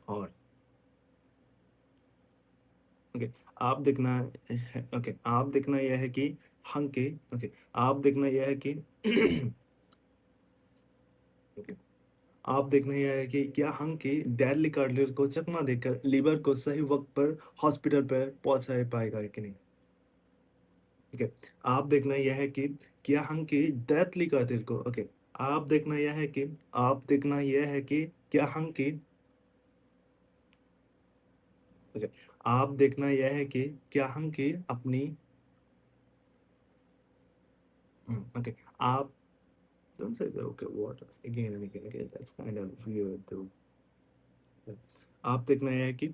और ओके, आप देखना ओके, आप देखना यह है कि हंके ओके, आप देखना यह है कि ओके, आप देखना यह है कि क्या हंके डेडली कार्टिलेज को चकमा देकर लीवर को सही वक्त पर हॉस्पिटल पर पहुंचा पाएगा कि नहीं। ठीक है, आप देखना यह है कि क्या हम की डेथली कातिल को ओके, आप देखना यह है कि आप देखना यह है कि क्या हम की ओके, आप देखना यह है कि क्या हम की अपनी ओके, आप don't say that okay what again and again okay that's kind of weird though। आप देखना यह है कि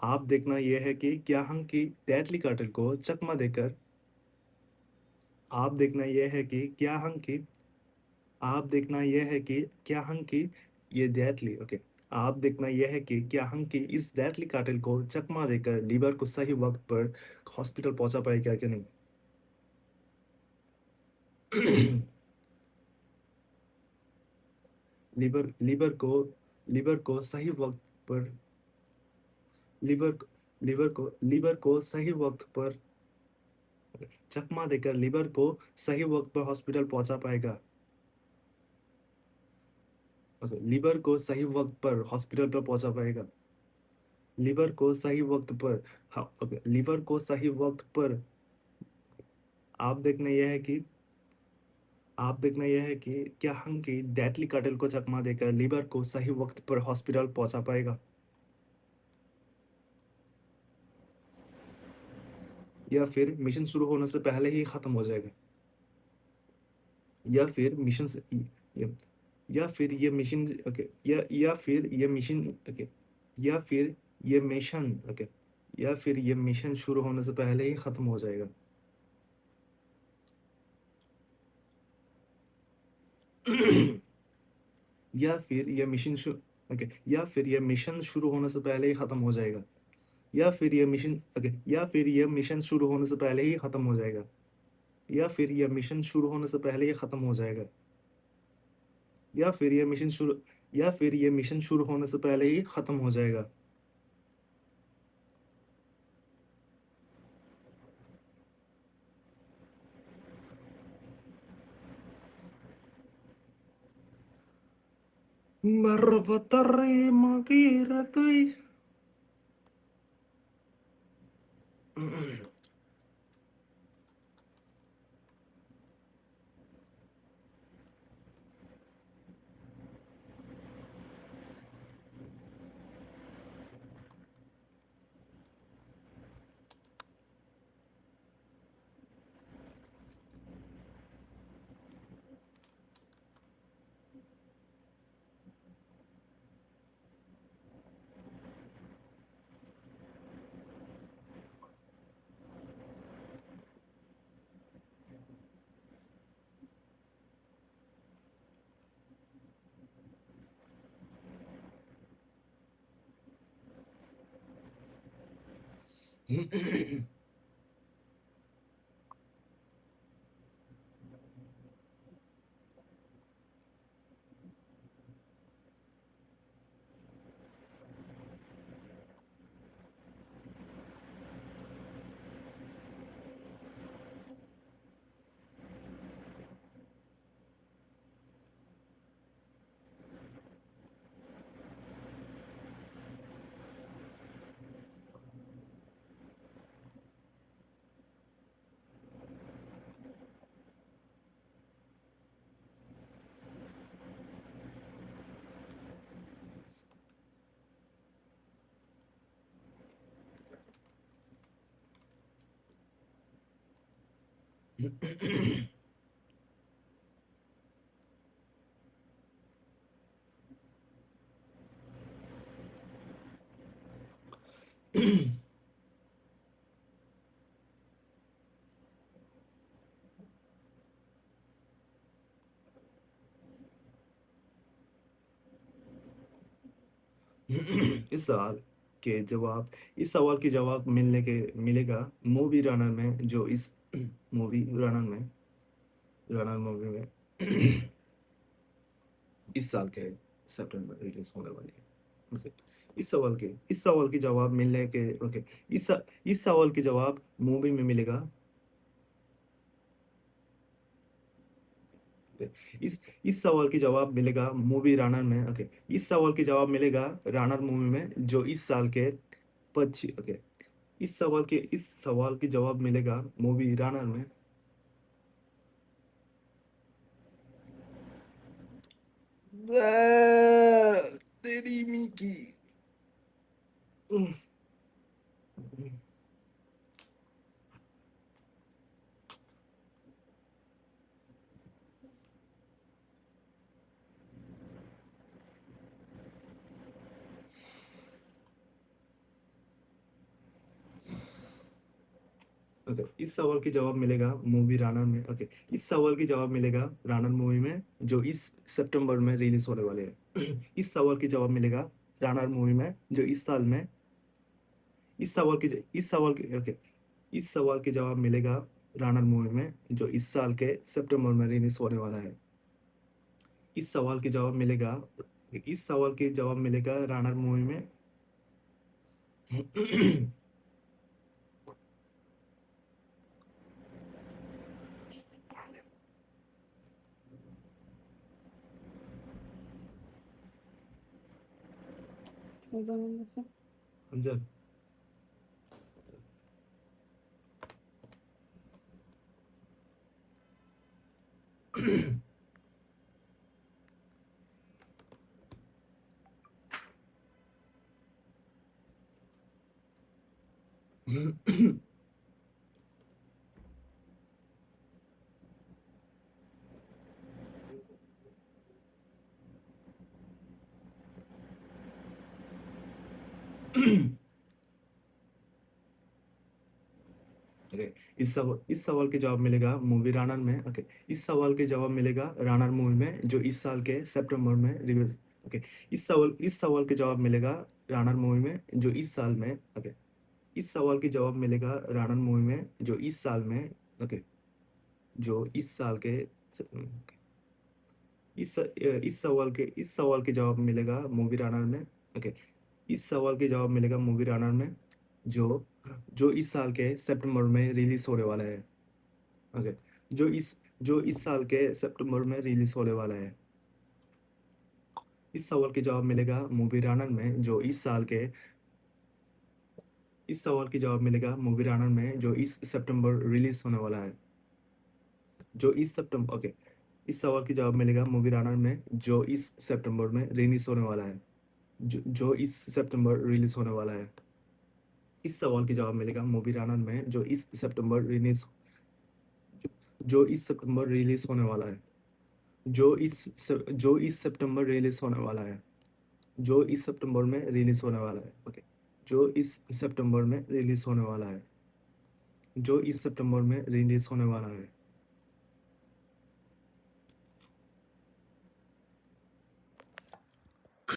आप देखना यह है कि क्या हम की डेथली कातिल को चकमा देकर आप देखना यह है कि क्या हम की आप देखना यह है कि क्या हम की ये डेथली ओके, आप देखना यह है कि क्या हम की इस डेथली कार्टेल को चकमा देकर लीवर को सही वक्त पर हॉस्पिटल पहुंचा पाएगा कि नहीं। लीवर लीवर को सही वक्त पर लीवर लीवर को सही वक्त पर चकमा देकर लीवर को सही वक्त पर हॉस्पिटल पहुंचा पाएगा ओके, लीवर को सही वक्त पर हॉस्पिटल पर पहुंचा पाएगा लीवर को सही वक्त पर हाँ ओके, लीवर को सही वक्त पर आप देखना यह है कि आप देखना यह है कि क्या हंकी डेथली कटल को चकमा देकर लीवर को सही वक्त पर हॉस्पिटल पहुंचा पाएगा या फिर मिशन शुरू होने से पहले ही खत्म हो जाएगा या फिर मिशन से या, या फिर ये मिशन ओके या फिर ये मिशन ओके या फिर ये मिशन ओके या फिर ये मिशन शुरू होने से पहले ही खत्म हो जाएगा या फिर ये मिशन ओके या फिर ये मिशन शुरू होने से पहले ही खत्म हो जाएगा या फिर ये मिशन ओके या फिर ये मिशन शुरू होने से पहले ही खत्म हो जाएगा या फिर ये मिशन शुरू होने से पहले ही खत्म हो जाएगा या फिर ये मिशन शुरू या फिर ये मिशन शुरू होने से पहले ही खत्म हो जाएगा Barbatarrima gratuit. इस सवाल के जवाब इस सवाल के जवाब मिलेगा मूवी रनर में, जो इस मूवी रनर मूवी में इस साल के सितंबर में रिलीज होने वाली है। ओके, इस सवाल के जवाब मिलने के ओके इस सवाल के जवाब मूवी में मिलेगा। इस सवाल के जवाब मिलेगा मूवी रनर में। ओके, इस सवाल के जवाब मिलेगा रनर मूवी में, जो इस साल के 25 ओके इस सवाल के जवाब मिलेगा मूवी रनर में। तेरी मीकी। ओके, इस सवाल के जवाब मिलेगा मूवी रनर में। ओके, इस सवाल के जवाब मिलेगा रनर मूवी में, जो इस सितंबर में रिलीज होने वाले हैं। इस सवाल के जवाब मिलेगा रनर मूवी में, जो इस साल में इस सवाल के जवाब मिलेगा रनर मूवी में, जो इस साल के सितंबर में रिलीज होने वाला है। इस सवाल के जवाब मिलेगा इस सवाल के जवाब मिलेगा रनर मूवी में। अंजन। ओके, इस सवाल के जवाब मिलेगा मूवी रानर में। ओके, इस सवाल के जवाब मिलेगा रानर मूवी में, जो इस साल के सितंबर में रिलीज। ओके, इस सवाल के जवाब मिलेगा रानर मूवी में, जो इस साल में। ओके, इस सवाल के जवाब मिलेगा रानर मूवी में, जो इस साल में। ओके, जो इस साल के इस सवाल के जवाब मिलेगा मूवी रनर में। ओके, इस सवाल के जवाब मिलेगा मूवी रनर में, जो जो इस साल के सितंबर में रिलीज होने वाला है। ओके, जो इस साल के सितंबर में रिलीज होने वाला है। इस सवाल के जवाब मिलेगा मूवी रनर में, जो इस सवाल के जवाब मिलेगा मूवी रनर में, जो इस सितंबर रिलीज होने वाला है। जो इस सितंबर ओके इस सवाल के जवाब मिलेगा मूवी रनर में, जो इस सितंबर में रिलीज होने वाला है। जो इस सितंबर रिलीज होने वाला है। इस सवाल के जवाब मिलेगा मूवी रनर में, जो इस सितंबर रिलीज होने वाला है। जो इस सितंबर रिलीज होने वाला है। जो इस सितंबर में रिलीज होने वाला है। ओके, जो इस सितंबर में रिलीज होने वाला है। जो इस सितंबर में रिलीज होने वाला है।